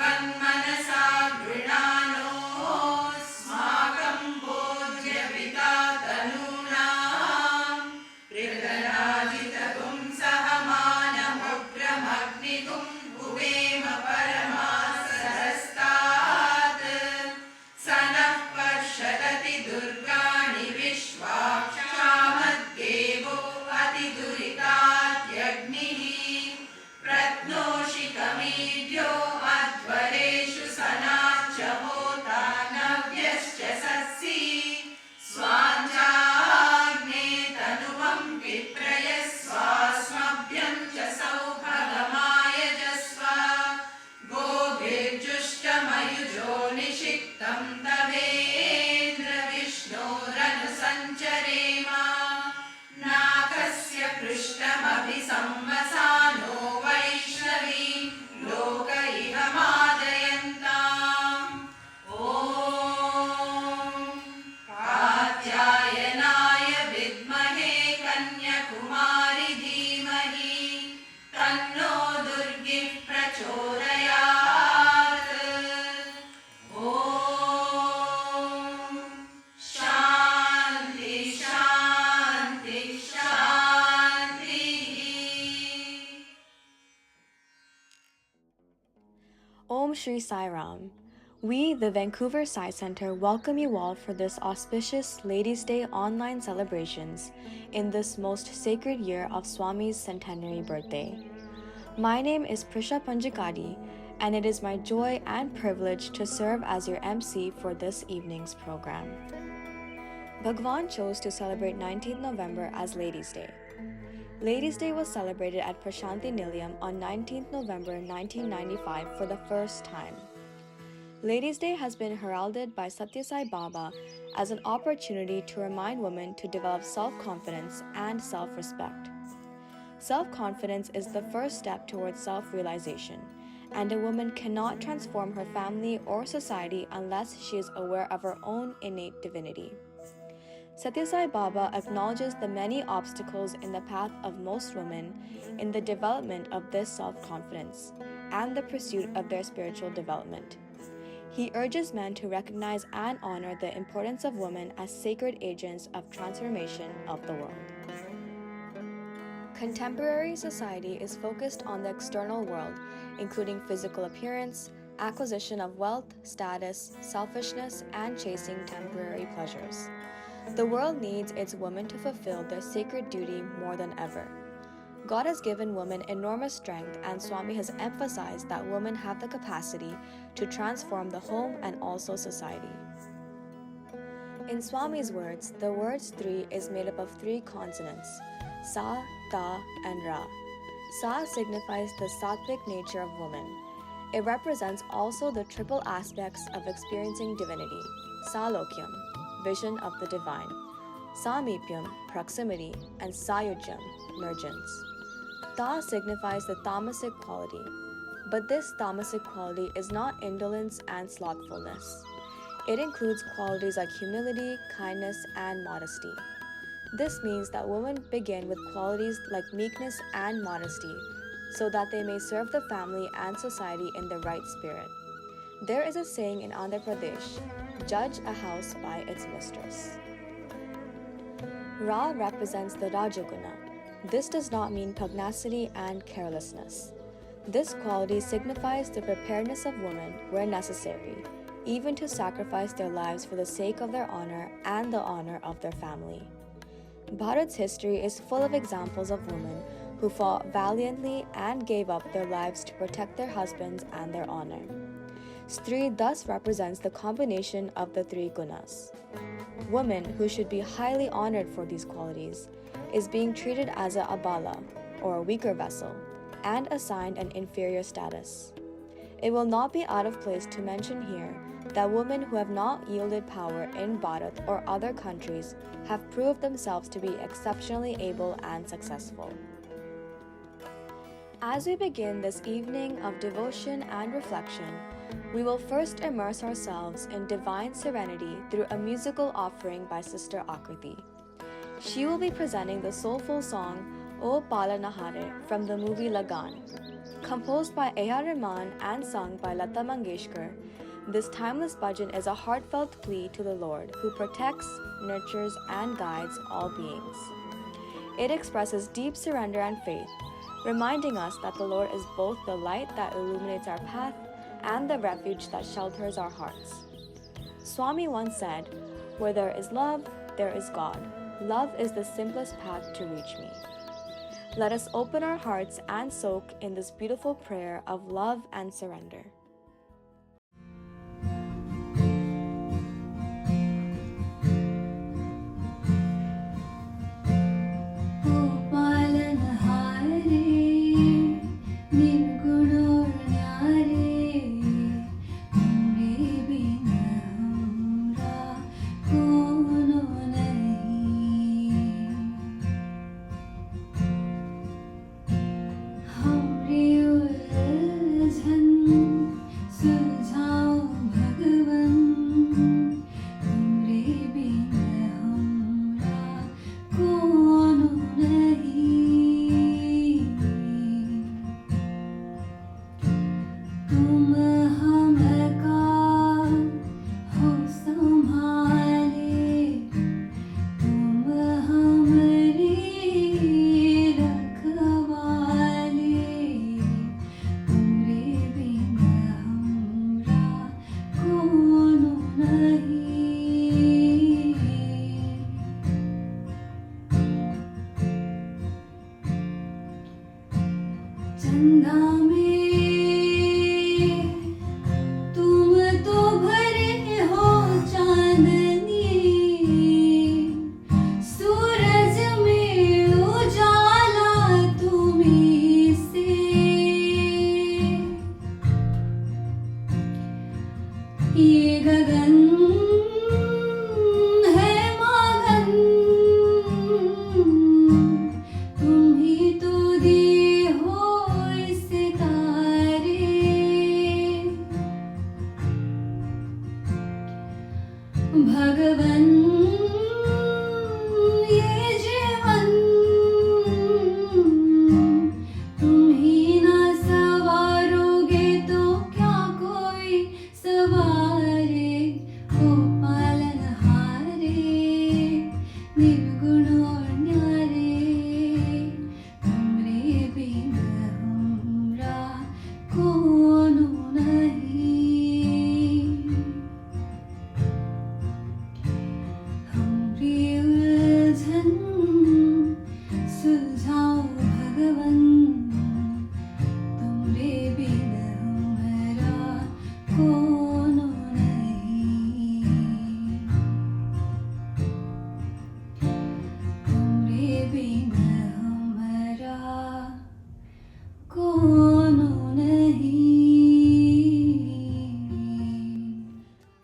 मनसा गृणानोऽस्माकं पूज्यपिता तनूनां मृगराजितगुं सहमानमुग्रमग्निगुं भुवेम परमासरस्तात् स नः पर्षदति दुर्गाणि विश्वाक्षामद्देवो अतिदुरितात्यग्निः प्रत्नोषिकमीड्यो अध्वरेषु सनाच्च होता नव्यश्च सत्सि स्वाञ्चाग्ने तनुवं विप्रयस्वास्मभ्यं च सौभगमायजस्व गोभिर्जुष्टमयुजो निषिक्तं तवेन्द्र विष्णोरनुसञ्चरेम नाकस्य पृष्ठमभिसंवसानो वैष्णवी लोक इह मादयन्ताम् ॐ कात्यायनाय विद्महे कन्याकुमारि धीमहि तन्नो दुर्गिः प्रचोदयात् ॐ शान्ति शान्ति शान्तिः। Om Shri Sai Ram. We, the Vancouver Sai Center, welcome you all for this auspicious Ladies' Day online celebrations in this most sacred year of Swami's centenary birthday. My name is Prisha Panjakadi, and it is my joy and privilege to serve as your MC for this evening's program. Bhagwan chose to celebrate 19th November as Ladies' Day. Ladies' Day was celebrated at Prashanti Nilayam on 19th November 1995 for the first time. Ladies' Day has been heralded by Satya Sai Baba as an opportunity to remind women to develop self-confidence and self-respect. Self-confidence is the first step towards self-realization, and a woman cannot transform her family or society unless she is aware of her own innate divinity. Satya Sai Baba acknowledges the many obstacles in the path of most women in the development of this self-confidence and the pursuit of their spiritual development. He urges men to recognize and honor the importance of women as sacred agents of transformation of the world. Contemporary society is focused on the external world, including physical appearance, acquisition of wealth, status, selfishness, and chasing temporary pleasures. The world needs its women to fulfill their sacred duty more than ever. God has given women enormous strength, and Swami has emphasized that women have the capacity to transform the home and also society. In Swami's words, the words three is made up of three consonants: Sa, Ta, and Ra. Sa signifies the sattvic nature of woman. It represents also the triple aspects of experiencing divinity: Salokyam, vision of the divine; Samipyam, proximity; and Sayujyam, mergence. Ta signifies the tamasic quality, but this tamasic quality is not indolence and slothfulness. It includes qualities like humility, kindness, and modesty. This means that women begin with qualities like meekness and modesty, so that they may serve the family and society in the right spirit. There is a saying in Andhra Pradesh, "Judge a house by its mistress." Ra represents the Rajaguna. This does not mean pugnacity and carelessness. This quality signifies the preparedness of women where necessary, even to sacrifice their lives for the sake of their honor and the honor of their family. Bharat's history is full of examples of women who fought valiantly and gave up their lives to protect their husbands and their honor. Stri thus represents the combination of the three gunas. Woman, who should be highly honored for these qualities, is being treated as a abala, or a weaker vessel, and assigned an inferior status. It will not be out of place to mention here that women who have not yielded power in Bharat or other countries have proved themselves to be exceptionally able and successful. As we begin this evening of devotion and reflection, we will first immerse ourselves in divine serenity through a musical offering by Sister Akriti. She will be presenting the soulful song O Pala Nahare from the movie Lagan. Composed by A.R. Rahman and sung by Lata Mangeshkar, this timeless bhajan is a heartfelt plea to the Lord who protects, nurtures, and guides all beings. It expresses deep surrender and faith, reminding us that the Lord is both the light that illuminates our path and the refuge that shelters our hearts. Swami once said, "Where there is love, there is God. Love is the simplest path to reach me." Let us open our hearts and soak in this beautiful prayer of love and surrender.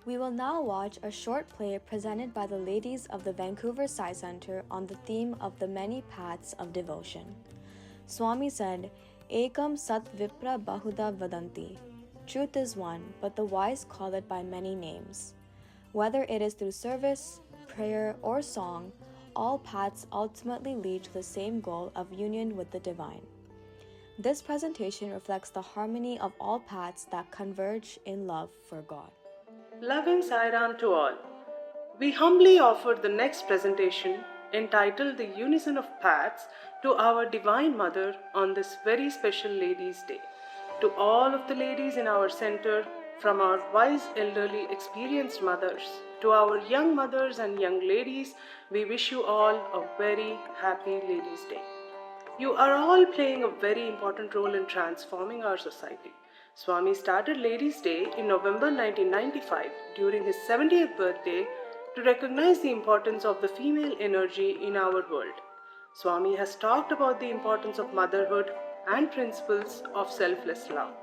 We will now watch a short play presented by the ladies of the Vancouver Sai Center on the theme of the many paths of devotion. Swami said, "Ekam sat vipra bahuda vadanti." Truth is one, but the wise call it by many names. Whether it is through service, prayer, or song, all paths ultimately lead to the same goal of union with the divine. This presentation reflects the harmony of all paths that converge in love for God. Loving Sai Ram to all. We humbly offer the next presentation entitled The Unison of Paths to our Divine Mother on this very special Ladies' Day. To all of the ladies in our center, from our wise, elderly, experienced mothers to our young mothers and young ladies, we wish you all a very happy Ladies' Day. You are all playing a very important role in transforming our society. Swami started Ladies' Day in November 1995 during his 70th birthday to recognize the importance of the female energy in our world. Swami has talked about the importance of motherhood and principles of selfless love.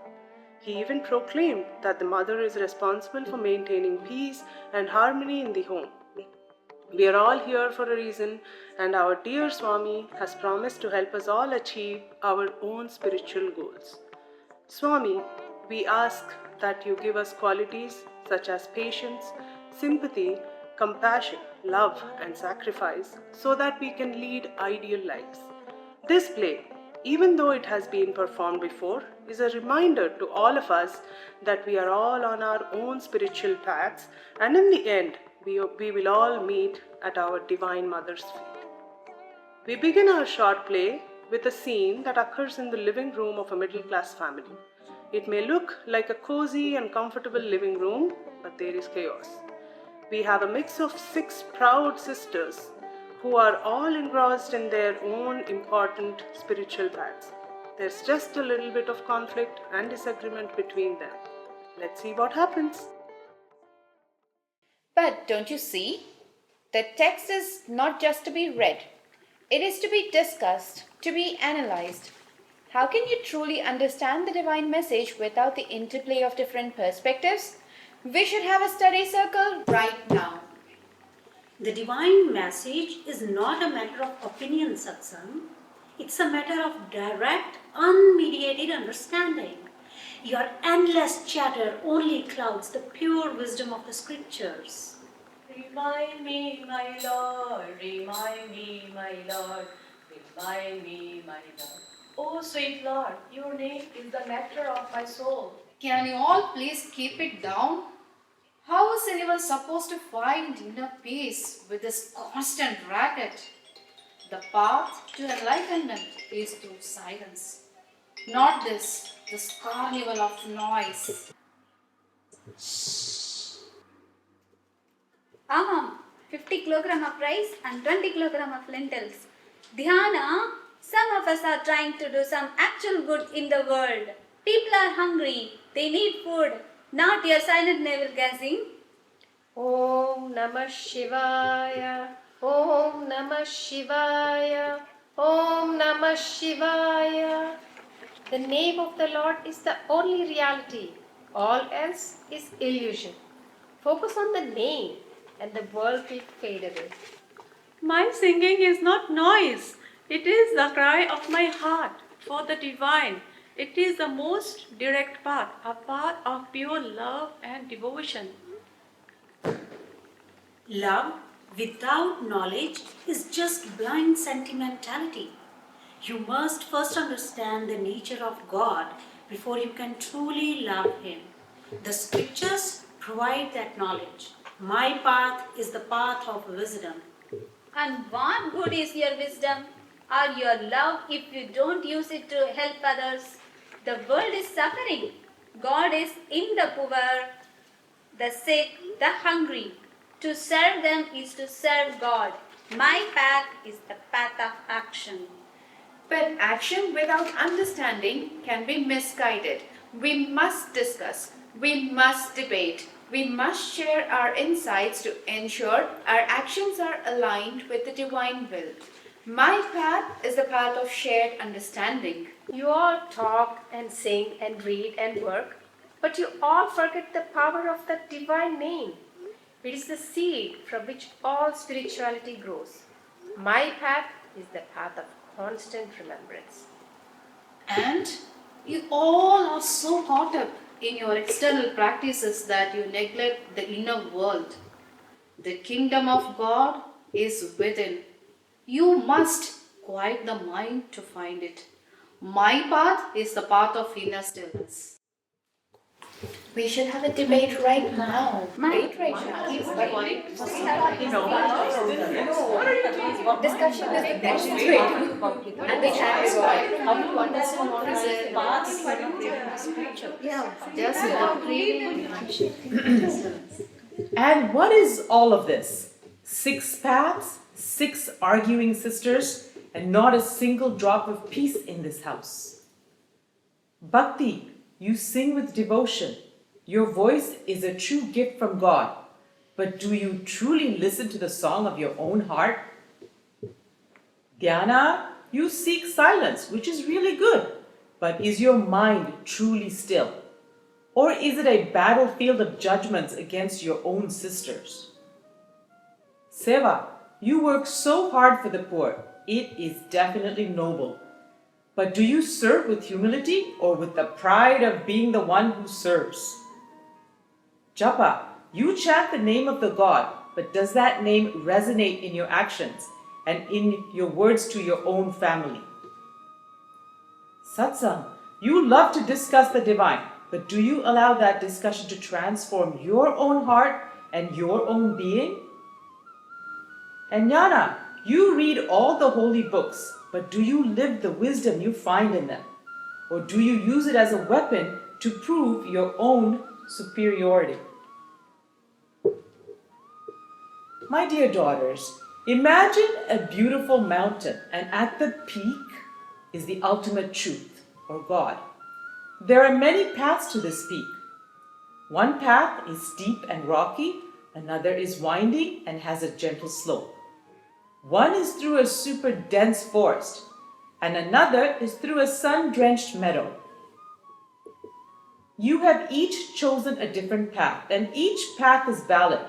He even proclaimed that the mother is responsible for maintaining peace and harmony in the home. We are all here for a reason, and our dear Swami has promised to help us all achieve our own spiritual goals. Swami, we ask that you give us qualities such as patience, sympathy, compassion, love, and sacrifice so that we can lead ideal lives. This play, even though it has been performed before, is a reminder to all of us that we are all on our own spiritual paths, and in the end, we will all meet at our Divine Mother's feet. We begin our short play with a scene that occurs in the living room of a middle class family. It may look like a cozy and comfortable living room, but there is chaos. We have a mix of 6 proud sisters who are all engrossed in their own important spiritual paths. There's just a little bit of conflict and disagreement between them. Let's see what happens. But don't you see? The text is not just to be read, it is to be discussed, to be analyzed. How can you truly understand the divine message without the interplay of different perspectives? We should have a study circle right now. The divine message is not a matter of opinion, satsang. It's a matter of direct, unmediated understanding. Your endless chatter only clouds the pure wisdom of the scriptures. Remind me, my Lord, remind me, my Lord, remind me, my Lord. Oh, sweet Lord, your name is the nectar of my soul. Can you all please keep it down? How is anyone supposed to find inner peace with this constant racket? The path to enlightenment is through silence, not this carnival of noise. Aham, 50 kg of rice and 20 kg of lentils. Dhyana, some of us are trying to do some actual good in the world. People are hungry, they need food, not your silent navel gazing. Om Namah Shivaya, Om Namah Shivaya, Om Namah Shivaya. The name of the Lord is the only reality. All else is illusion. Focus on the name and the world will fade away. My singing is not noise. It is the cry of my heart for the divine. It is the most direct path, a path of pure love and devotion. Love without knowledge is just blind sentimentality. You must first understand the nature of God before you can truly love Him. The scriptures provide that knowledge. My path is the path of wisdom. And what good is your wisdom or your love if you don't use it to help others? The world is suffering. God is in the poor, the sick, the hungry. To serve them is to serve God. My path is the path of action. But action without understanding can be misguided. We must discuss, we must debate, we must share our insights to ensure our actions are aligned with the divine will. My path is the path of shared understanding. You all talk and sing and read and work, but you all forget the power of the divine name. It is the seed from which all spirituality grows. My path is the path of constant remembrance. And you all are so caught up in your external practices that you neglect the inner world. The kingdom of God is within. You must quiet the mind to find it. My path is the path of inner stillness. We should have a debate right now. Discussion is the best way. And they have how to understand what is it. Yeah, just without reading. And what is all of this? 6 paths, 6 arguing sisters, and not a single drop of peace in this house. Bhakti, you sing with devotion. Your voice is a true gift from God. But do you truly listen to the song of your own heart? Dhyana, you seek silence, which is really good. But is your mind truly still? Or is it a battlefield of judgments against your own sisters? Seva, you work so hard for the poor. It is definitely noble. But do you serve with humility or with the pride of being the one who serves? Japa, you chant the name of the God, but does that name resonate in your actions and in your words to your own family? Satsang, you love to discuss the divine, but do you allow that discussion to transform your own heart and your own being? And Jnana, you read all the holy books, but do you live the wisdom you find in them? Or do you use it as a weapon to prove your own superiority? My dear daughters, imagine a beautiful mountain, and at the peak is the ultimate truth, or God. There are many paths to this peak. One path is steep and rocky, another is winding and has a gentle slope. One is through a super dense forest, and another is through a sun-drenched meadow. You have each chosen a different path, and each path is valid.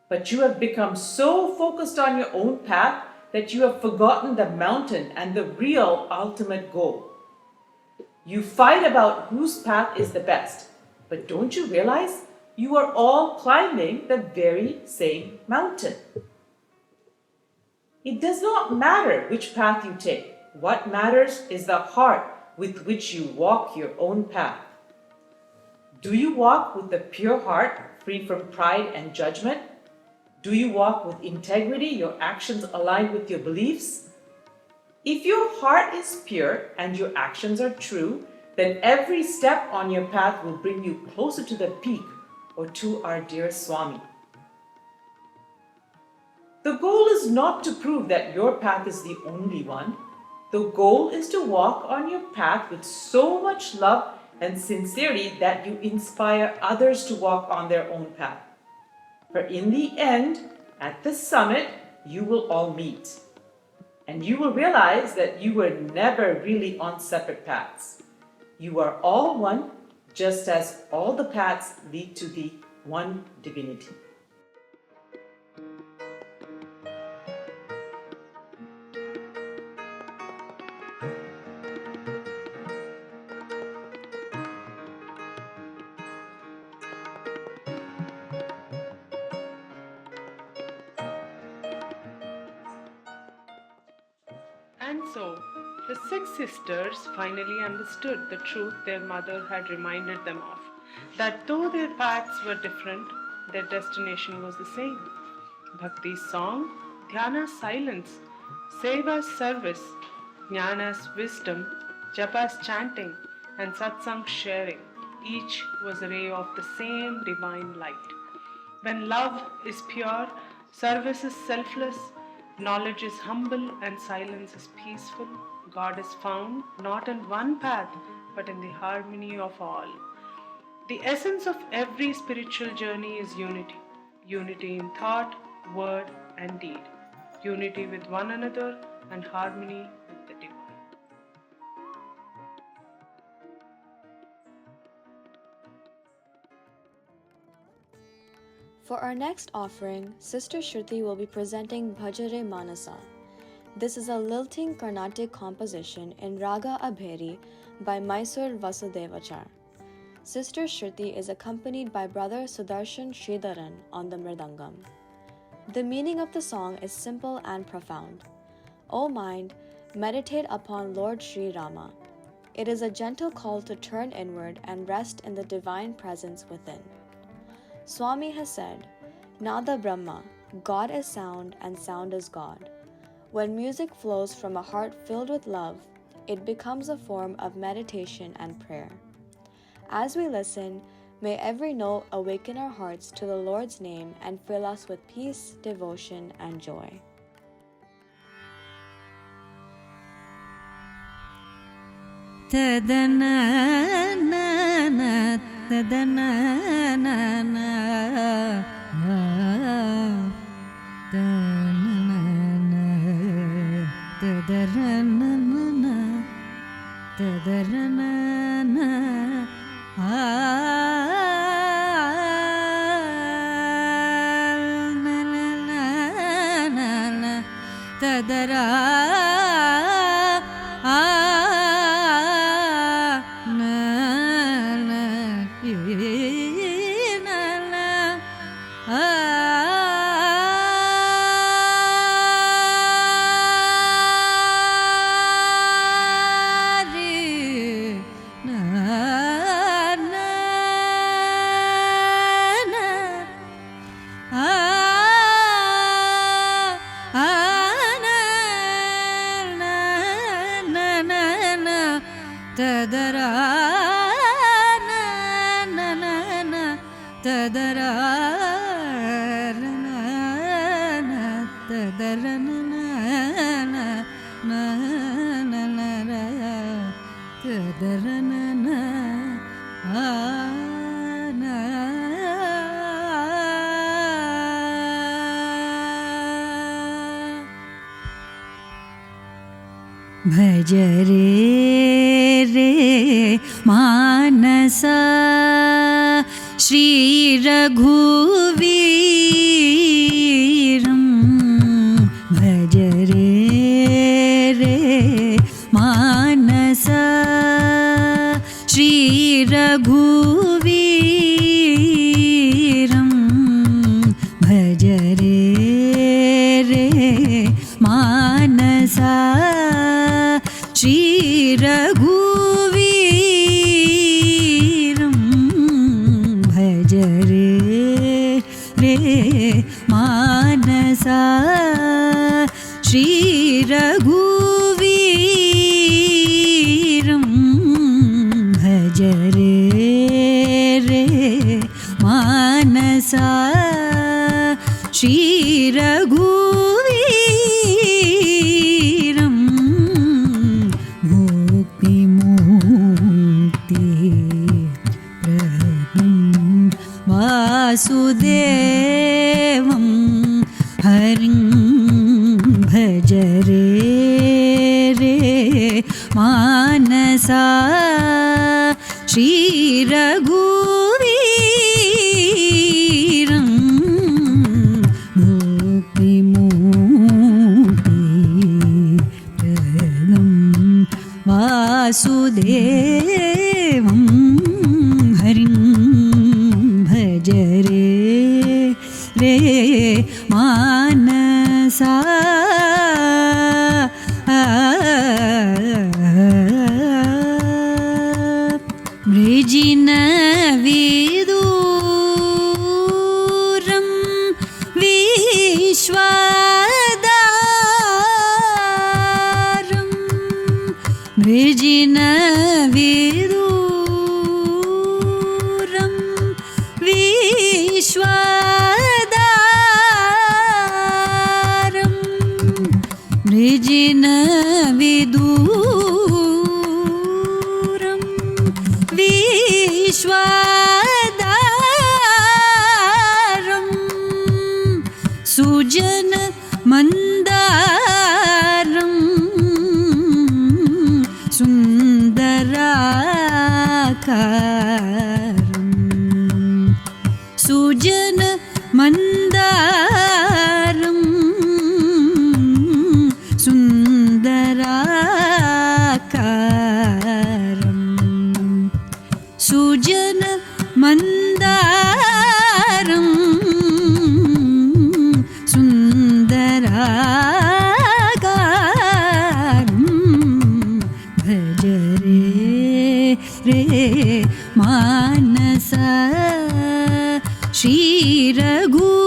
But you have become so focused on your own path that you have forgotten the mountain and the real ultimate goal. You fight about whose path is the best, but don't you realize you are all climbing the very same mountain? It does not matter which path you take. What matters is the heart with which you walk your own path. Do you walk with a pure heart, free from pride and judgment? Do you walk with integrity, your actions aligned with your beliefs? If your heart is pure and your actions are true, then every step on your path will bring you closer to the peak or to our dear Swami. The goal is not to prove that your path is the only one. The goal is to walk on your path with so much love and sincerity that you inspire others to walk on their own path. For in the end, at the summit, you will all meet. And you will realize that you were never really on separate paths. You are all one, just as all the paths lead to the one divinity. And so, the six sisters finally understood the truth their mother had reminded them of, that though their paths were different, their destination was the same. Bhakti's song, Dhyana's silence, Seva's service, Jnana's wisdom, Japa's chanting, and Satsang's sharing, each was a ray of the same divine light. When love is pure, service is selfless, knowledge is humble, and silence is peaceful, God is found not in one path but in the harmony of all. The essence of every spiritual journey is unity. Unity in thought, word, and deed. Unity with one another and harmony with the divine. For our next offering, Sister Shruti will be presenting Bhajare Manasa. This is a lilting Carnatic composition in Raga Abheri by Mysore Vasudevachar. Sister Shruti is accompanied by Brother Sudarshan Sridharan on the mridangam. The meaning of the song is simple and profound. O mind, meditate upon Lord Sri Rama. It is a gentle call to turn inward and rest in the divine presence within. Swami has said, Nada Brahma, God is sound and sound is God. When music flows from a heart filled with love, it becomes a form of meditation and prayer. As we listen, may every note awaken our hearts to the Lord's name and fill us with peace, devotion, and joy. भज रे मानस श्री रघुवीरं भज रे मानस श्री रघुवीरं भज रे मानसा श्री रघुवीरं भज रे मानसा श्री रघुवीरं भज रे मानसा श्री रघुवीरं वासुदेवं हरिं भज रे मानसा श्री रघुवीरं मुक्तिमुक्तिप्रदं वासुदेवं हरिं भज रे मानसा वृजिनविदूरं विश्वदारं वृजिनविदूरं विश्वदारं वृजिनविदूरं विश्वदारं सुजन मन्दारं सुन्दराकारं सुजन मन्दारं सुन्दराकारं सुजन मन्दारं सुन्दराकारं भज रे मानस श्री रघुवीरं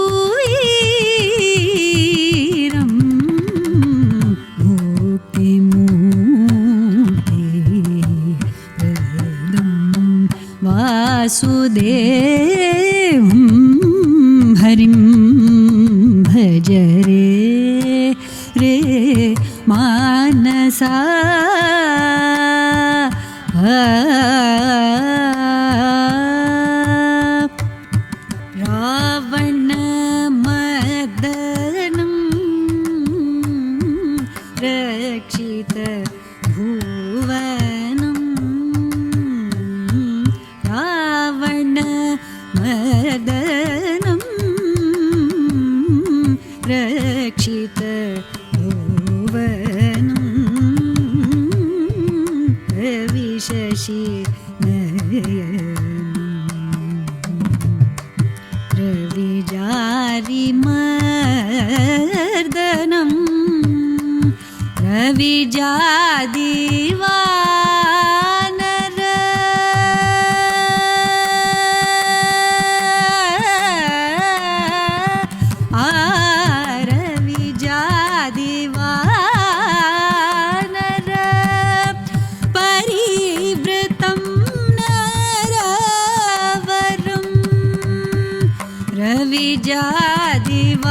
मुक्तिमुक्तिप्रदं वासुदेवं हरिं भज रे मानसा रावणमर्दनं रक्षित भुवनं रावणमर्दनं रक्षित भुवनं रविशशि रविजारिमर्दनं रविजादिवानर रविजादिवानर परिवृतं नरवरं विजादिवानर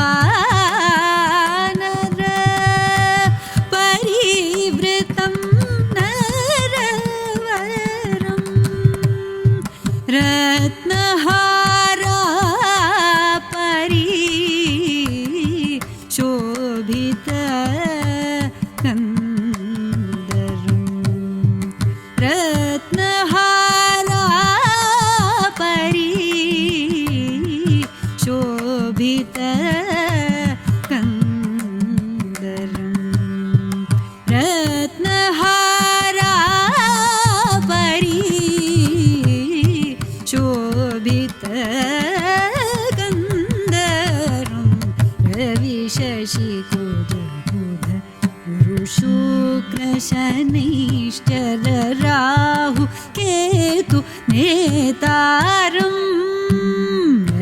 परिवृतं नरवरम् रत्नहारा परी शोभित रत्नहारा परी शोभित रत्नहारा परी शोभित रविशशिकोजबुध गुरुशुक्र शनैश्चर राहु केतु नेतारम्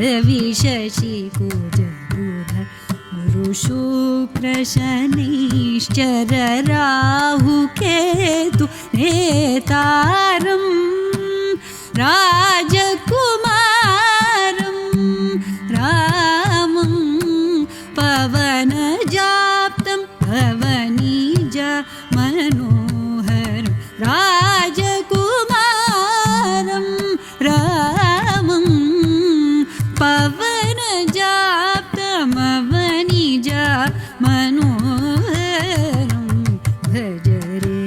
रविशशिकोजबुध गुरुशुक्र शनैश्चर राहु केतु नेतारम् राजकुमारं रामं पवनजाप्तं पवनीज मनोहरं राजकुमारं रामं पवनजाप्तमवनीज मनोहरं भज रे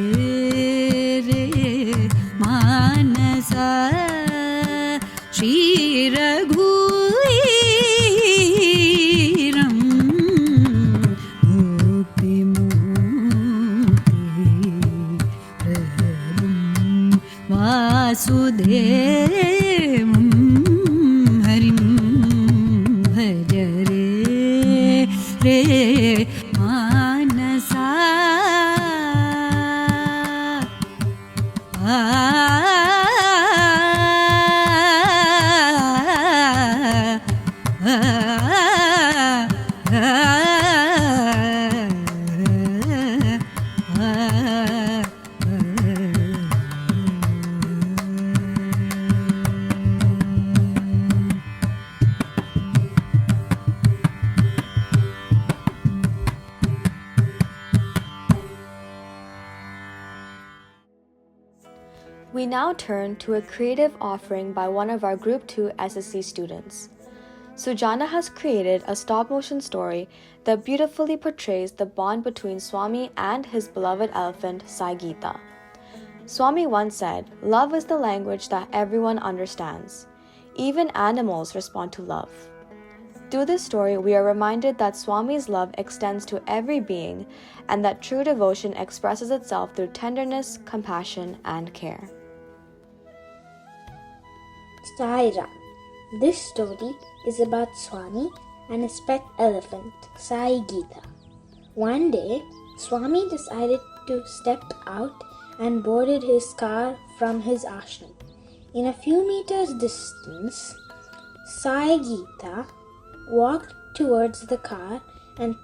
मानसा श्रीरघुवीरं मुक्तिमुक्तिप्रदं वासुदेवं हरिं भज रे मानसा We now turn to a creative offering by one of our Group 2 SSC students. Sujana has created a stop-motion story that beautifully portrays the bond between Swami and his beloved elephant, Sai Geeta. Swami once said, "Love is the language that everyone understands. Even animals respond to love." Through this story, we are reminded that Swami's love extends to every being and that true devotion expresses itself through tenderness, compassion, and care. Sai Ram. This story is about Swami and his pet elephant, Sai Geeta. One day, Swami decided to step out and boarded his car from his ashram. In a few meters distance, Sai Geeta walked towards the car and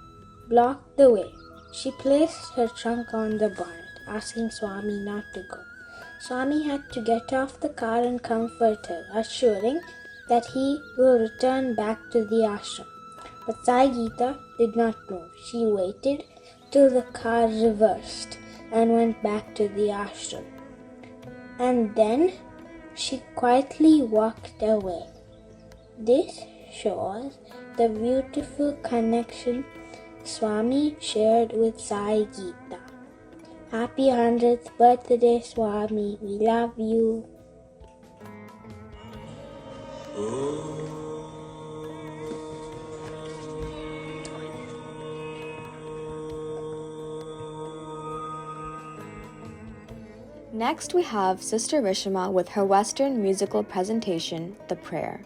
blocked the way. She placed her trunk on the bonnet, asking Swami not to go. Swami had to get off the car and comfort her, assuring that he will return back to the ashram. But Sai Geeta did not move. She waited till the car reversed and went back to the ashram. And then she quietly walked away. This shows the beautiful connection Swami shared with Sai Geeta. Happy 100th birthday, Swami. We love you. Next, we have Sister Rishima with her Western musical presentation, The Prayer.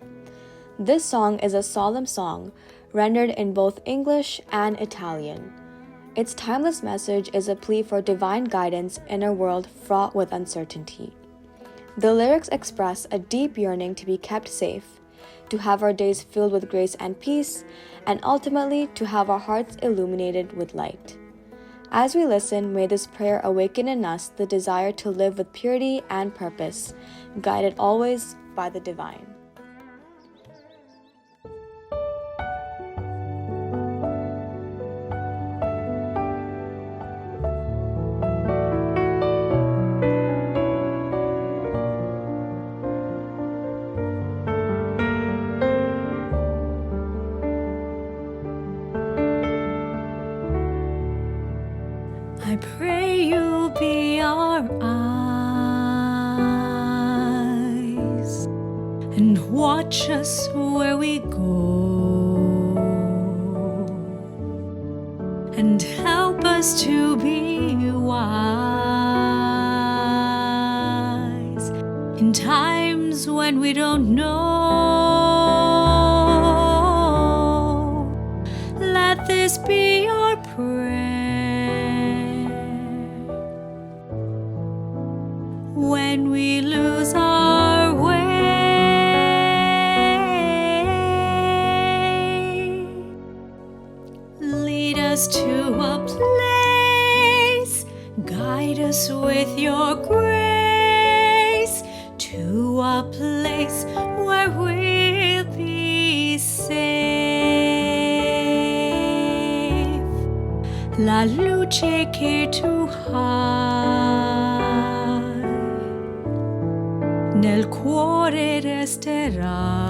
This song is a solemn song, rendered in both English and Italian. Its timeless message is a plea for divine guidance in a world fraught with uncertainty. The lyrics express a deep yearning to be kept safe, to have our days filled with grace and peace, and ultimately to have our hearts illuminated with light. As we listen, may this prayer awaken in us the desire to live with purity and purpose, guided always by the divine. watch us where we go and help us to be wise in times when we don't know. Let this be our prayer when we lose our way. Lead us to a place, guide us with your grace, to a place where we'll be safe. La luce che tu hai nel cuore resterà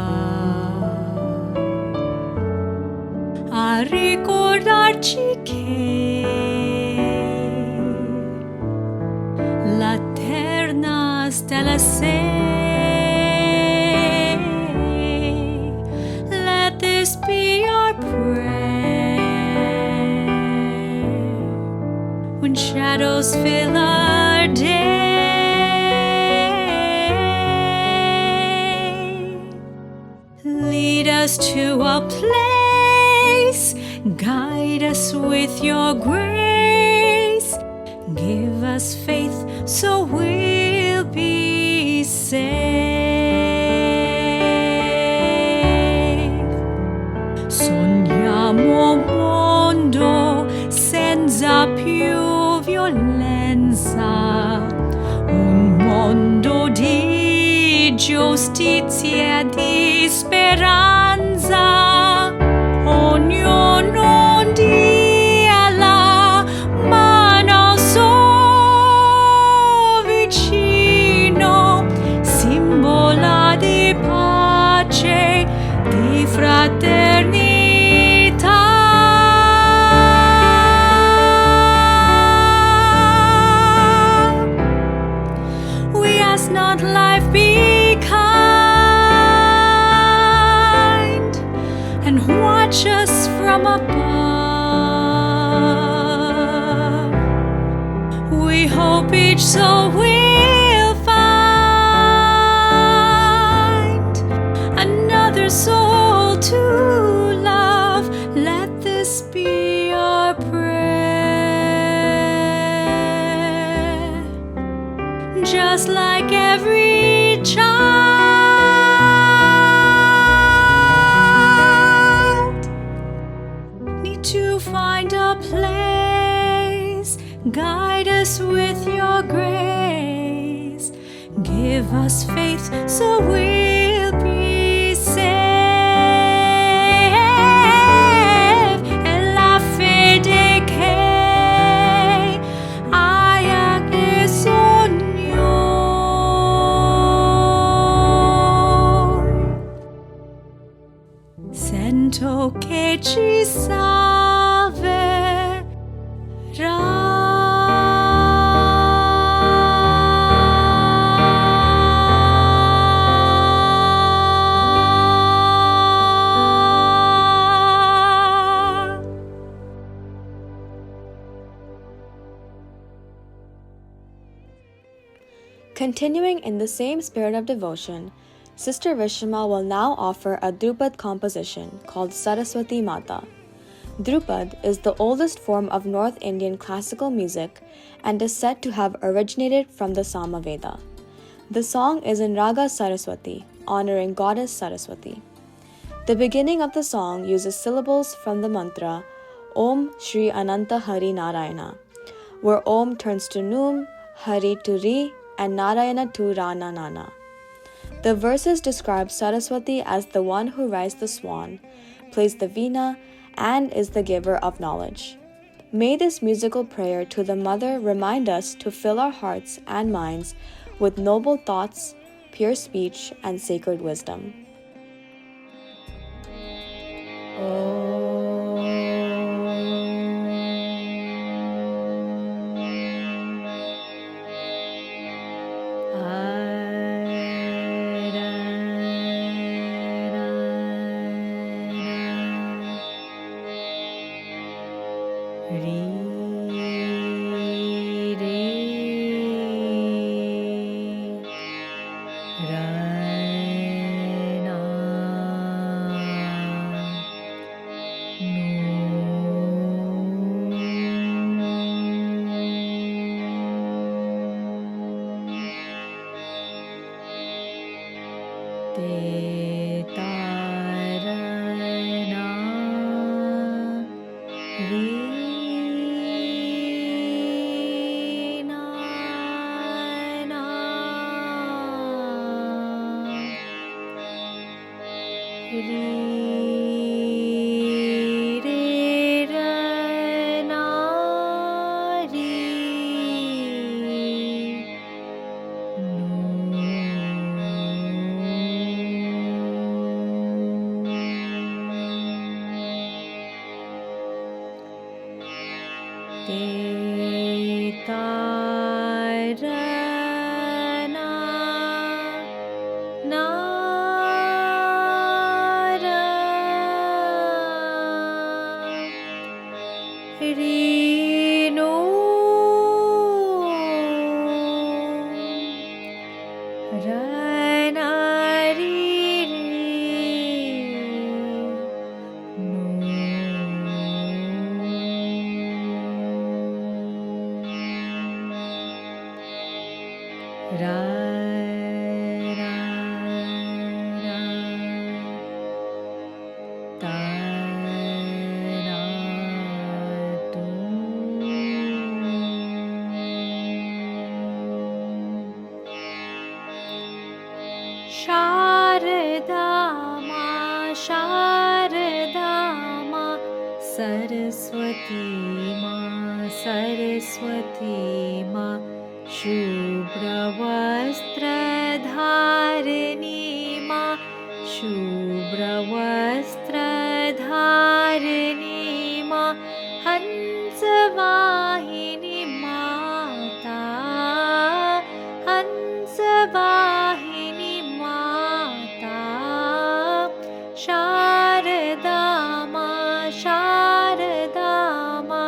a ricordarci che la terna stella sei. Let this be our prayer when shadows fill our day. Lead us to a place, guide us with your grace, give us faith so we'll be safe. Sogniamo un mondo senza più violenza, un mondo di giustizia e di speranza. Ognuno dia la mano al suo vicino, simbola di pace, di fraternità. We ask not life be kind and watch us from above. We hope each soul will find another soul to love. Let this be our prayer, just like every child need to find a place, guide us with your grace, give us faith so we'll be safe. E la fede che hai anche sogno. Sento che ci salverà. Continuing in the same spirit of devotion, Sister Vishma will now offer a Drupad composition called Saraswati Mata. Drupad is the oldest form of North Indian classical music and is said to have originated from the Samaveda. The song is in Raga Saraswati, honoring Goddess Saraswati. The beginning of the song uses syllables from the mantra Om Shri Ananta Hari Narayana, where Om turns to Num, Hari to Ri, and Narayana to Rana Nana. The verses describe Saraswati as the one who rides the swan, plays the veena, and is the giver of knowledge. May this musical prayer to the Mother remind us to fill our hearts and minds with noble thoughts, pure speech, and sacred wisdom. Re, re, ra, na, no. Te, ta, ra, na, re, na, na. Re, re, ra, na, re. Te, ta, ra, na, na, ra. Re, no. Ra, na, re, re, no. Ra, ra, ra. Ta, na, tu. Sharada ma, Sharada ma, Saraswati ma, Saraswati ma, Shubhravastradharini ma, Shubhravastradharini ma, Hansavahini mata, Hansavahini mata, Sharada ma, Sharada ma,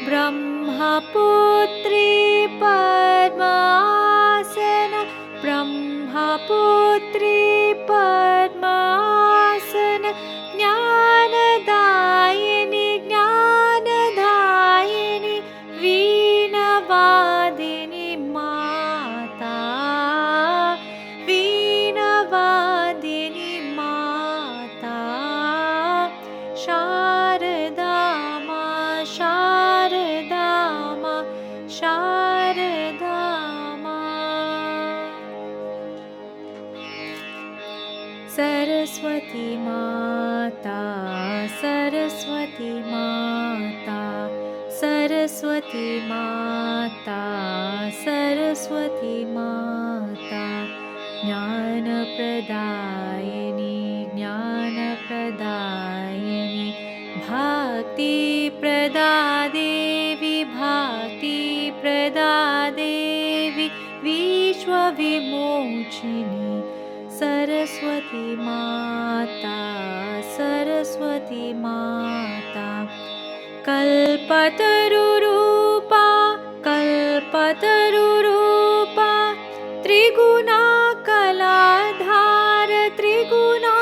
Brahmaputri Padmasana, Brahmaputri Padmasana, Jnanadayini, Jnanadayini, Veenavadini mata, Veenavadini mata, Sharada ma, Sharada ma, Sharada ma. Saraswati Mata, Saraswati Mata, Saraswati Mata, Saraswati Mata, Jnana Pradayini, Jnana Pradayini, Bhakti Pradadevi, Bhakti Pradadevi, Vishwa Vimochini, Saraswati Mata, Saraswati Mata, Kalpatarurupa, Kalpatarurupa, Triguna Kaladhara, Triguna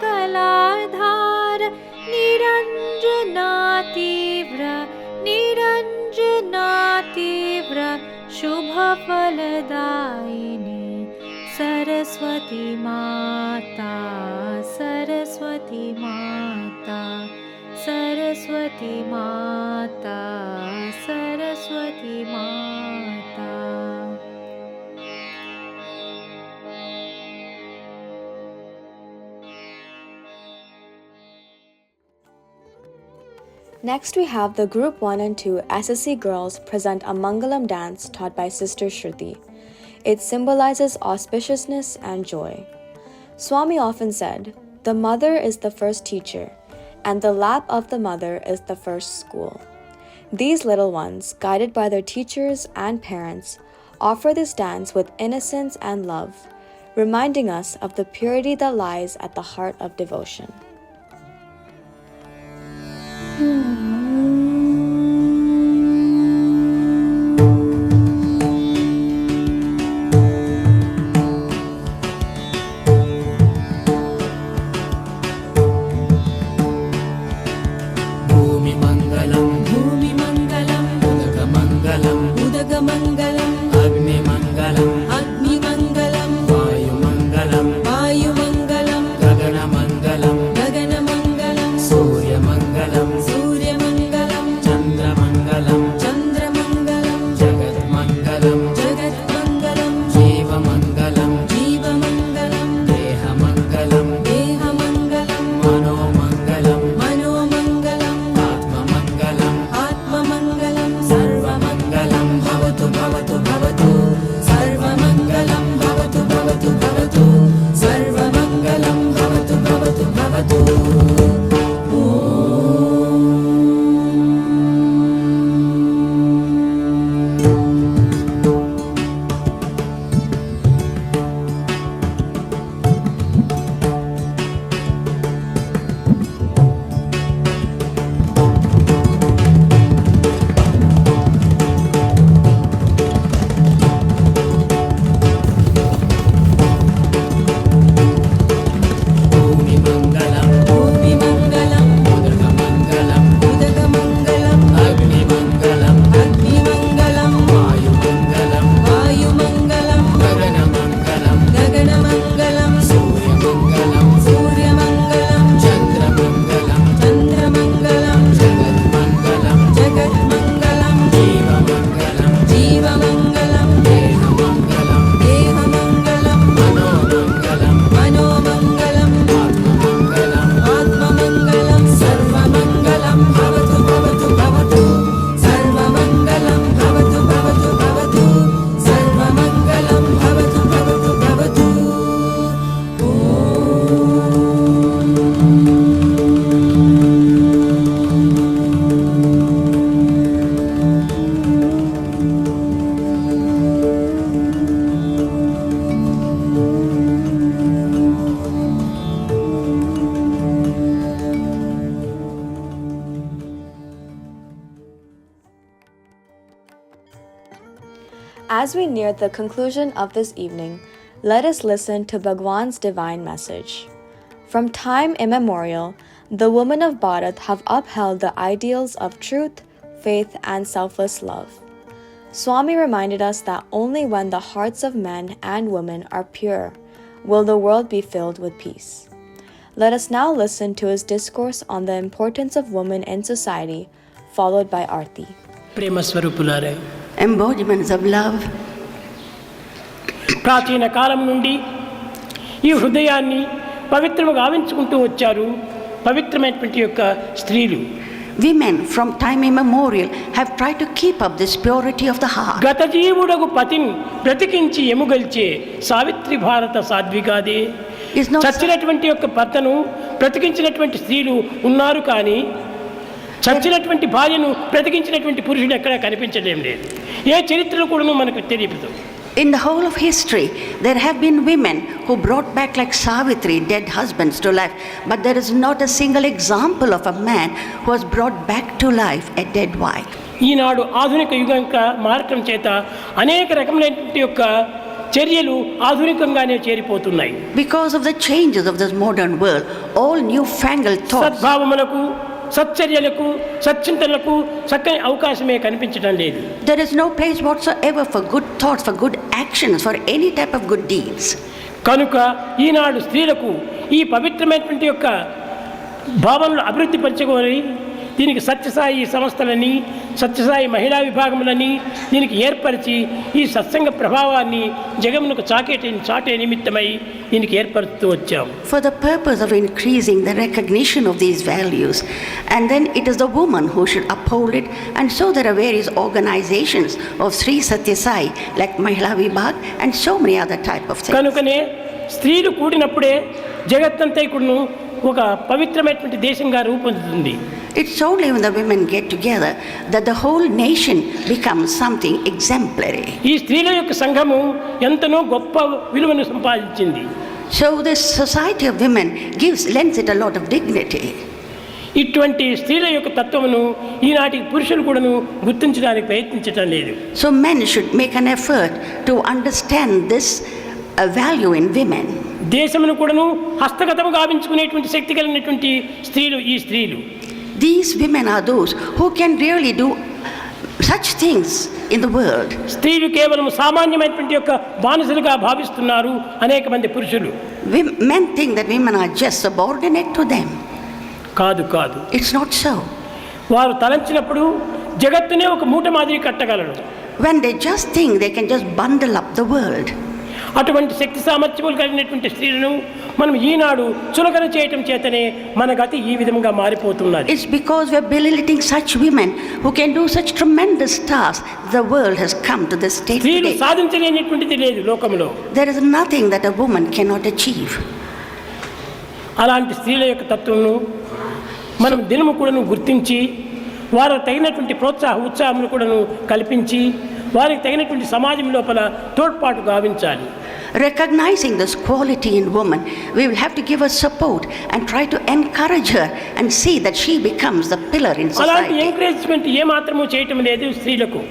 Kaladhara, Niranjana Tivra, Niranjana Tivra, Shubha Faladayini, Saraswati Mata, Saraswati Mata, Saraswati Mata, Saraswati Mata. Next, we have the Group 1 and 2 SSC girls present a Mangalam dance taught by Sister Shruti. It symbolizes auspiciousness and joy. Swami often said, "The mother is the first teacher, and the lap of the mother is the first school." These little ones, guided by their teachers and parents, offer this dance with innocence and love, reminding us of the purity that lies at the heart of devotion. As we near the conclusion of this evening, let us listen to Bhagwan's divine message. From time immemorial, the women of Bharat have upheld the ideals of truth, faith, and selfless love. Swami reminded us that only when the hearts of men and women are pure will the world be filled with peace. Let us now listen to his discourse on the importance of women in society, followed by Aarti. Prema స్వరూపులారే, embodiments of love. ప్రాచీన కాలం నుండి ఈ హృదయాన్ని పవిత్రముగా గావించుకుంటూ వచ్చారు పవిత్రమైనటువంటి యొక్క స్త్రీలు. Women from time immemorial have tried to keep up this purity of the heart. గత జీవుడకు పతిని బ్రతికించి ఎముగల్చే సావిత్రి భారత సాధ్విగాదే. చచ్చినటువంటి యొక్క భర్తను బ్రతికించినటువంటి స్త్రీలు ఉన్నారు, కానీ చచ్చినటువంటి భార్యను బ్రతికించినటువంటి పురుషుడు ఎక్కడా కనిపించలేం లేదు. ఏ చరిత్రలో కూడా మనకు తెలియదు. In the whole of history, there have been women who brought back like Savitri dead husbands to life, but there is not a single example of a man who has brought back to life a dead wife. ఈనాడు ఆధునిక యుగంగా మారటం చేత అనేక రకమైనటువంటి యొక్క చర్యలు ఆధునికంగానే చేరిపోతున్నాయి. Because of the changes of this modern world, all newfangled thoughts, సద్భావములకు, సచ్చర్యలకు, సచ్చింతనలకు చక్కని అవకాశమే కనిపించడం లేదు. There is no place whatsoever for good thoughts, for good actions, for any type of good deeds. కనుక ఈనాడు స్త్రీలకు ఈ పవిత్రమైనటువంటి యొక్క భావనలు అభివృద్ధి పరచుకొని దీనికి సత్యసాయి సంస్థలని, సత్యసాయి మహిళా విభాగములని దీనికి ఏర్పరిచి ఈ సత్సంగ ప్రభావాన్ని జగమునకు చాటే నిమిత్తమై దీనికి ఏర్పరుస్తూ వచ్చాం. For the purpose of increasing the recognition of these values, and then it is the woman who should uphold it, and so there are various organizations of Sri Satya Sai like Mahila Vibhag and so many other type of things. కనుకనే స్త్రీలు కూడినప్పుడే జగత్తంతా కూడాను ఒక పవిత్రమైనటువంటి దేశంగా రూపొందుతుంది. It's only when the women get together that the whole nation becomes something exemplary. ఈ స్త్రీల యొక్క సంఘము ఎంతనో గొప్ప విలువను సంపాదించింది. So this society of women lends it a lot of dignity. ఇటువంటి స్త్రీల యొక్క తత్వమును ఈనాటి పురుషులు కూడాను గుర్తించడానికి ప్రయత్నించడం లేదు. So men should make an effort to understand this value in women. దేశమును కూడాను హస్తగతము గావించుకునేటువంటి శక్తి కలిగినటువంటి స్త్రీలు ఈ స్త్రీలు. These women are those who can really do such things in the world. స్త్రీలు కేవలం సామాన్యమైనటువంటి యొక్క బానిసలుగా భావిస్తున్నారు అనేక మంది పురుషులు. Men think that women are just subordinate to them. కాదు కాదు. It's not so. వారు తలంచినప్పుడు జగత్తునే ఒక మూట మాదిరి కట్టగలరు. When they just think they can just bundle up the world. అటువంటి శక్తి సామర్థ్యములు కలిగినటువంటి స్త్రీలను మనం ఈనాడు చులకన చేయటం చేతనే మన గతి ఈ విధంగా మారిపోతున్నది. It's because we are belittling such women who can do such tremendous tasks. The world has come to this state today. స్త్రీలు సాధించలేనిటువంటిది లేదు లోకంలో. There is nothing that a woman cannot achieve. అలాంటి స్త్రీల యొక్క తత్వమును మనం దినము కూడాను గుర్తించి వారికి తగినటువంటి ఉత్సాహములు కూడాను కల్పించి వారికి తగినటువంటి సమాజం లోపల తోడ్పాటు గావించాలి. Recognizing this quality in woman, we will have to give her support and try to encourage her and see that she becomes the pillar in society. అలాంటి ఎంకరేజ్మెంట్ ఏ మాత్రము చేయటం లేదు స్త్రీలకు.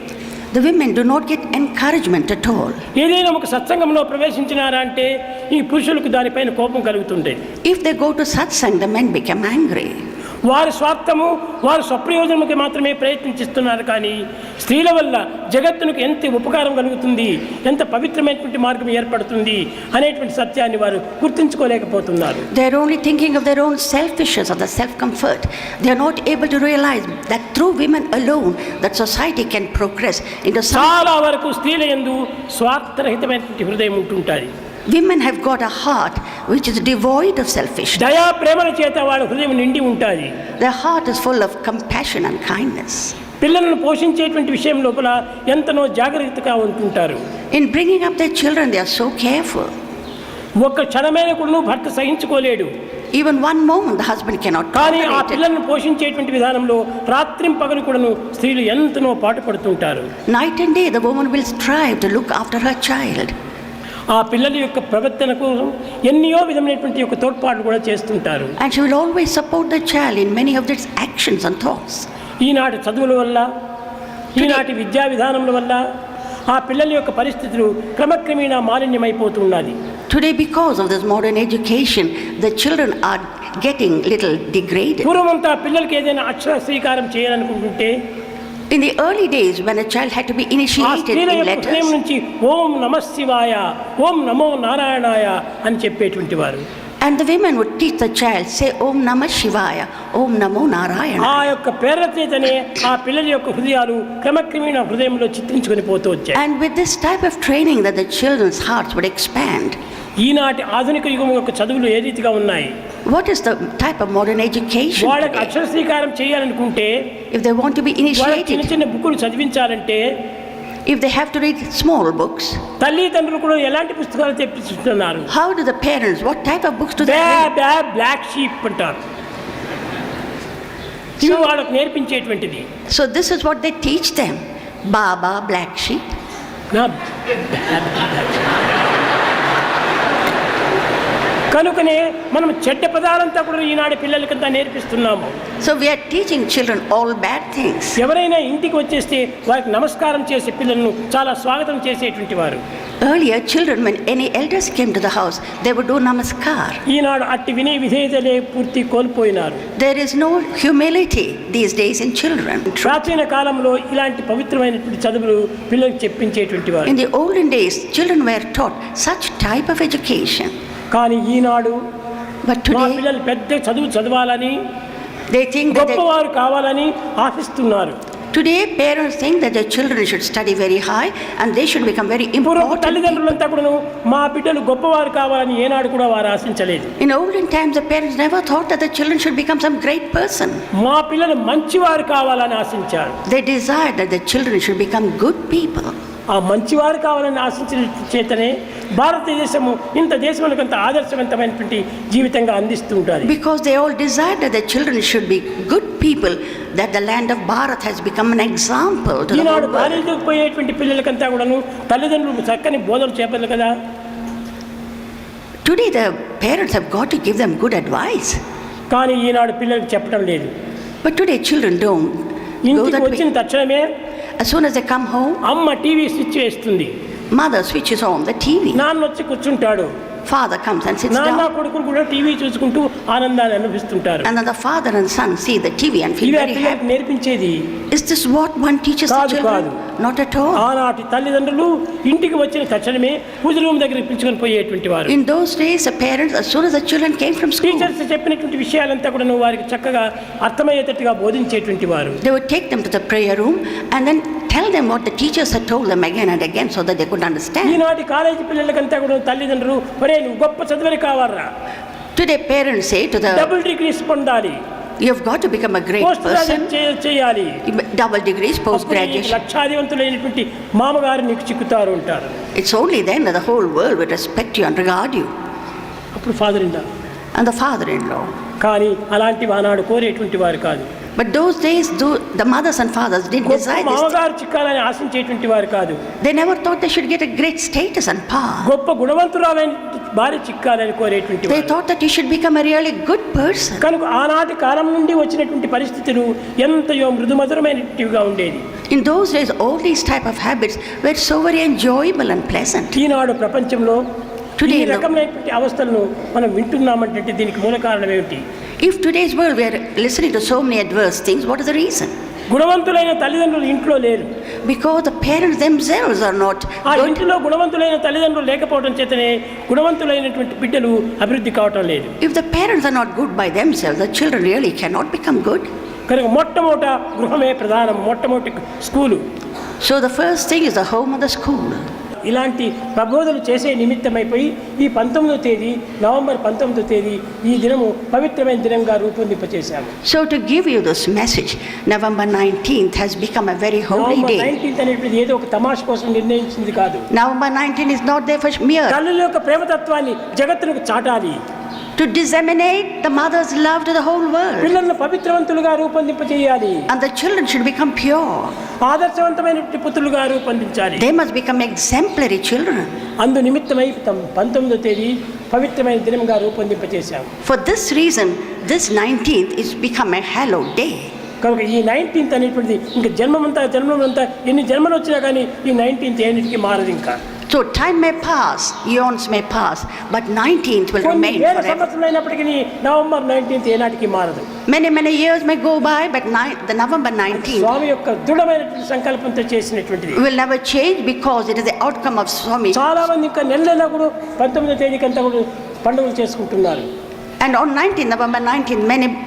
The women do not get encouragement at all. ఏదైనా ఒక సత్సంగంలో ప్రవేశించినారా అంటే ఈ పురుషులకు దానిపైన కోపం కలుగుతుండేది. If they go to satsang, the men become angry. వారి స్వార్థము, వారి స్వప్రయోజనముకి మాత్రమే ప్రయత్నిస్తున్నారు, కానీ స్త్రీల వల్ల జగత్తునికి ఎంత ఉపకారం కలుగుతుంది, ఎంత పవిత్రమైనటువంటి మార్గం ఏర్పడుతుంది అనేటువంటి సత్యాన్ని వారు గుర్తించుకోలేకపోతున్నారు. They are only thinking of their own selfishness or the self-comfort. They are not able to realize that through women alone that society can progress into చాలా వరకు స్త్రీల యందు స్వార్థరహితమైనటువంటి హృదయం ఉంటుంటుంది. Women have got a heart which is devoid of selfishness. దయా ప్రేమల చేత వాళ్ళ హృదయం నిండి ఉంటుంది. Their heart is full of compassion and kindness. పిల్లలను పోషించేటువంటి విషయం లోపల ఎంతనో జాగ్రత్తగా ఉంటుంటారు. In bringing up their children, they are so careful. ఒక్క క్షణమైన కూడా భర్త సహించుకోలేడు. Even one moment the husband cannot కానీ ఆ tolerate it. పిల్లలను పోషించేటువంటి విధానంలో రాత్రింపగలు కూడాను స్త్రీలు ఎంతనో పాటుపడుతుంటారు. Night and day the woman will strive to look after her child. ఆ పిల్లల యొక్క ప్రవర్తనకు ఎన్నో విధమైనటువంటి యొక్క తోడ్పాటు కూడా చేస్తుంటారు. And she will always support the child in many of its actions and thoughts. ఈనాటి చదువుల వల్ల, ఈనాటి విద్యా విధానముల వల్ల ఆ పిల్లల యొక్క పరిస్థితులు క్రమక్రమేణా మాలిన్యమైపోతున్నది. Today, because of this modern education, the children are getting little degraded. పూర్వమంతా పిల్లలకి ఏదైనా అక్షర శ్రీకారం చేయాలనుకుంటుంటే In the early days, when a child had to be ఆ initiated స్త్రీల in యొక్క హృదయం letters, నుంచి ఓం నమః శివాయ, ఓం నమో నారాయణాయ అని చెప్పేటువంటి వారు. and the women would teach the child, say Om Namah Shivaya, Om Namo Narayana. ఆ యొక్క పేర్ల చేతనే ఆ పిల్లల యొక్క హృదయాలు క్రమక్రమేణా హృదయంలో చిత్రించుకొని పోతూ వచ్చాయి. And with this type of training that the children's hearts would expand. ఈనాటి ఆధునిక యుగం యొక్క చదువులు ఏ రీతిగా ఉన్నాయి? What is the type of modern education వాళ్ళకి today? అక్షర శ్రీకారం చేయాలనుకుంటే If they want to be వాళ్ళకి చిన్న initiated, చిన్న బుక్కులు చదివించాలంటే if they have to read small books, తల్లిదండ్రులు కూడా ఎలాంటి పుస్తకాలు తెప్పిస్తున్నారు? how do the parents, what type of books do they read? Black sheep అంటారు. ఇవి వాళ్ళకు నేర్పించేటువంటిది. So this is what they teach them. Baba, black sheep. కనుకనే మనం చెడ్డ పదాలంతా కూడా ఈనాడు పిల్లలకంతా నేర్పిస్తున్నాము. So we are teaching children all bad things. ఎవరైనా ఇంటికి వచ్చేస్తే వారికి నమస్కారం చేసి పిల్లలను చాలా స్వాగతం చేసేటువంటి వారు. Earlier, children, when any elders came to the house, they would do namaskar. ఈనాడు అట్టి వినయ విధేయతలే పూర్తి కోల్పోయినారు. There is no humility these days in children. ప్రాచీన కాలంలో ఇలాంటి పవిత్రమైనటువంటి చదువులు పిల్లలకు చెప్పించేటువంటి వారు. In the olden days, children were taught such type of education. కానీ ఈనాడు But మా today, పిల్లలు పెద్ద చదువు చదవాలని, they think that గొప్పవారు కావాలని ఆశిస్తున్నారు. today parents think that their children should study very high and they should become very పూర్వపు important. తల్లిదండ్రులంతా కూడా మా బిడ్డలు గొప్పవారు కావాలని ఏనాడు కూడా వారు ఆశించలేదు. In olden times, the parents never thought that the children should become some great person. మా పిల్లలు మంచివారు కావాలని ఆశించారు. They desired that the children should become good people. ఆ మంచివారు కావాలని ఆశించిన చేతనే భారతదేశము ఇంత దేశములకు అంత ఆదర్శవంతమైనటువంటి జీవితంగా అందిస్తూ ఉంటుంది. Because they all desired that the children should be good people, that the land of Bharat has become an example to the Eenadu whole world. కాలేజీకి పోయేటువంటి పిల్లలకంతా కూడాను తల్లిదండ్రులు చక్కని బోధనలు చెప్పాలి కదా. Today the parents have got to give them good advice. కానీ ఈనాడు పిల్లలకు చెప్పడం లేదు. But today children don't go ఇంటికి that వచ్చిన way. తక్షణమే As soon as they come home, అమ్మ టీవీ స్విచ్ వేస్తుంది, mother switches on the TV. నాన్న వచ్చి కూర్చుంటాడు. Father comes and sits నాన్న down. కొడుకులు కూడా టీవీ చూసుకుంటూ ఆనందాన్ని అనుభవిస్తుంటారు. And then the father and son see the TV and feel ఇవే very పిల్లలకు happy. నేర్పించేది Is this what one teaches the కాదు, children? కాదు. Not at all. ఆనాటి తల్లిదండ్రులు ఇంటికి వచ్చిన తక్షణమే పూజ రూమ్ దగ్గరికి పిలుచుకొని పోయేటువంటి వారు. In those days, the parents, as soon as the children came from school, teachers చెప్పినటువంటి విషయాలంతా కూడా నువ్వు వారికి చక్కగా అర్థమయ్యేటట్టుగా బోధించేటువంటి వారు. they would take them to the prayer room and then tell them what the teachers had told them again and again so that they could understand. ఈనాటి college పిల్లలకంతా కూడా తల్లిదండ్రులు ఒరే నువ్వు గొప్ప చదువుని కావాలరా, Today, parents say to the, double degrees పొందాలి, you've got to become a great post person, graduate చేయాలి, double degrees, post graduation. లక్షాధివంతులైనటువంటి మామగారు నీకు చిక్కుతారు ఉంటారు. It's only then that the whole world would respect you and regard you. అప్పుడు father in law. And the father-in-law. కానీ అలాంటి ఆనాడు కోరేటువంటి వారు కాదు. But those days, the mothers and fathers didn't గొప్ప desire this. మామగారు చిక్కాలని ఆశించేటువంటి వారు కాదు. They never thought they should get a great status and power. గొప్ప గుణవంతురాలైన భార్య చిక్కాలని కోరేటువంటి They వారు. thought that you should become a really good person. కనుక ఆనాటి కాలం నుండి వచ్చినటువంటి పరిస్థితులు ఎంతయో మృదుమధురమైనటివిగా ఉండేది. In those days, all these type of habits were so very enjoyable and pleasant. ఈనాడు ప్రపంచంలో ఈ Today, రకమైనటువంటి అవస్థలను మనం వింటున్నామంటే దీనికి మూల కారణం ఏమిటి? if today's world we are listening to so many adverse things, what is the reason? గుణవంతులైన తల్లిదండ్రులు ఇంట్లో లేరు. Because the parents themselves are not ఆ good. ఇంటిలో గుణవంతులైన తల్లిదండ్రులు లేకపోవడం చేతనే గుణవంతులైనటువంటి బిడ్డలు అభివృద్ధి కావటం లేదు. If the parents are not good by themselves, the children really cannot become good. కనుక మొట్టమొదట గృహమే ప్రధానం, మొట్టమొదటి school. So the first thing is the home of the school. ఇలాంటి ప్రబోధనలు చేసే నిమిత్తమైపోయి ఈ 19వ తేదీ నవంబర్ 19వ తేదీ ఈ దినము పవిత్రమైన దినంగా రూపొందింపచేశాము. So to give you this message, November 19th has become a very holy November day. 19th అనేటువంటి ఏదో ఒక తమాష కోసం నిర్ణయించింది కాదు. November 19 is not there for mere తల్లుల యొక్క ప్రేమతత్వాన్ని జగత్తులకు చాటాలి, to disseminate the mother's love to the whole world. పిల్లలను పవిత్రవంతులుగా రూపొందింపచేయాలి, And the children should become pure. ఆదర్శవంతమైనటువంటి పుత్రులుగా రూపొందించాలి. They must become exemplary children. అందు నిమిత్తమై 19వ తేదీ పవిత్రమైన దినంగా రూపొందింపచేశాము. For this reason, this 19th is become a hallowed day. కనుక ఈ 19th అనేటువంటిది ఇంకా జన్మమంతా ఎన్ని జన్మలు వచ్చినా కానీ ఈ 19th ఏనిటికి మారదు ఇంకా. So time may pass, eons may pass, but 19th will remain forever. సంవత్సరాలు అయినప్పటికీ నవంబర్ 19th ఏనాటికి మారదు. Many years may go by, but the November 19th స్వామి యొక్క దృఢమైనటువంటి సంకల్పంతో చేసినటువంటిది will never change because it is the outcome of Swami. చాలా మంది ఇంకా నెల కూడా 19వ తేదీకి అంతా కూడా పండుగలు చేసుకుంటున్నారు. And on November 19th,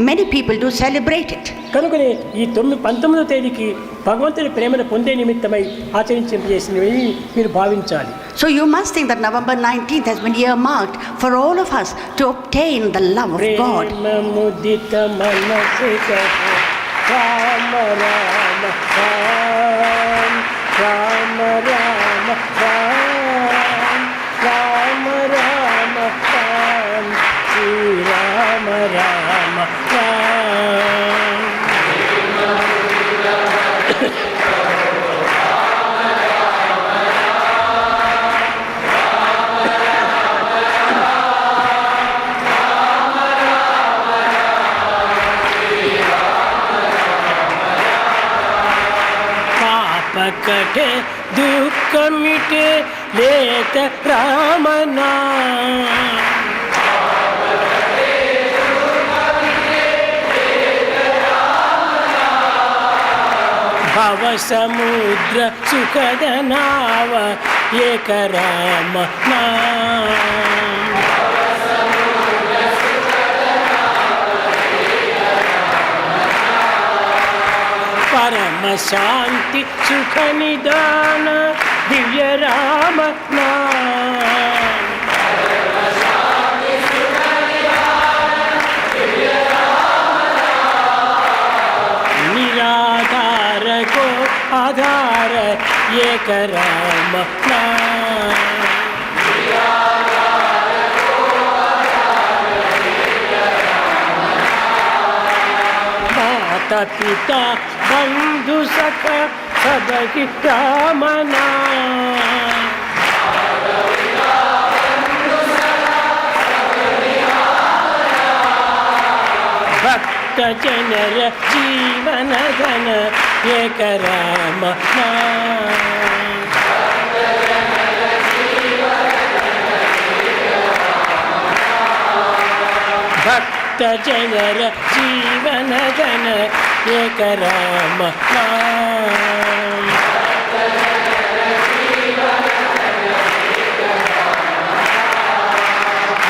many people do celebrate it. కనుకనే ఈ 19వ తేదీకి భగవంతుని ప్రేమను పొందే నిమిత్తమై ఆచరించేసినవి మీరు భావించాలి. So you must think that November 19th has been earmarked for all of us to obtain the love of God. ప్రేమముదిత మనసిక Rama Rama Rama Rama Rama Rama Rama Shri Rama Rama कटे दुख मिटे लेत राम नाम भव समुद्र सुखद नाव एक राम नाम परम शांति सुख निदान दिव्य राम नाम निराधार को आधार एक राम नाम माता पिता बंधु सखा सबकी कामना भक्त जनर जीवन धन एक राम नाम भक्त जनर जीवन धन एक राम नाम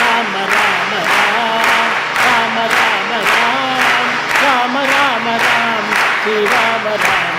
राम राम राम राम राम राम राम राम राम श्री राम राम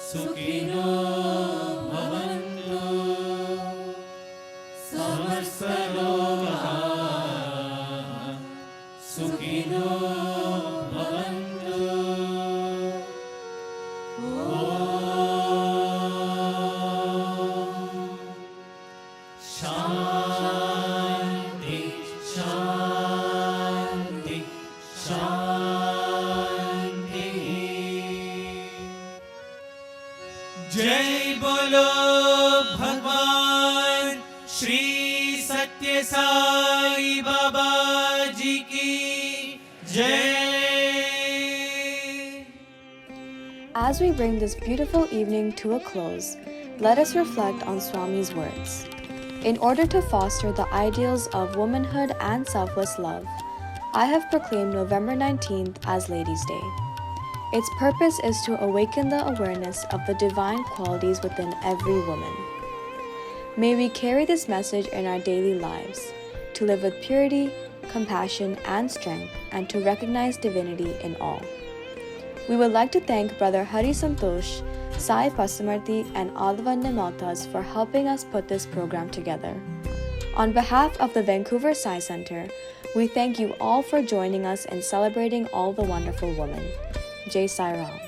सुखिनो भवन्तु समस्तलोकाः सुखिनो भवन्तु शान्ति शान्ति शान्ति जय बोलो भगवान श्री सत्य साई बाबा जी की जय। As we bring this beautiful evening to a close, let us reflect on Swami's words. In order to foster the ideals of womanhood and selfless love, I have proclaimed November 19th as Ladies' Day. Its purpose is to awaken the awareness of the divine qualities within every woman. May we carry this message in our daily lives, to live with purity, compassion, and strength, and to recognize divinity in all. We would like to thank Brother Hari Santosh, Sai Pasumarthi, and Alvanda Maltas for helping us put this program together. On behalf of the Vancouver Sai Center, we thank you all for joining us in celebrating all the wonderful women. Jai Sai Ram.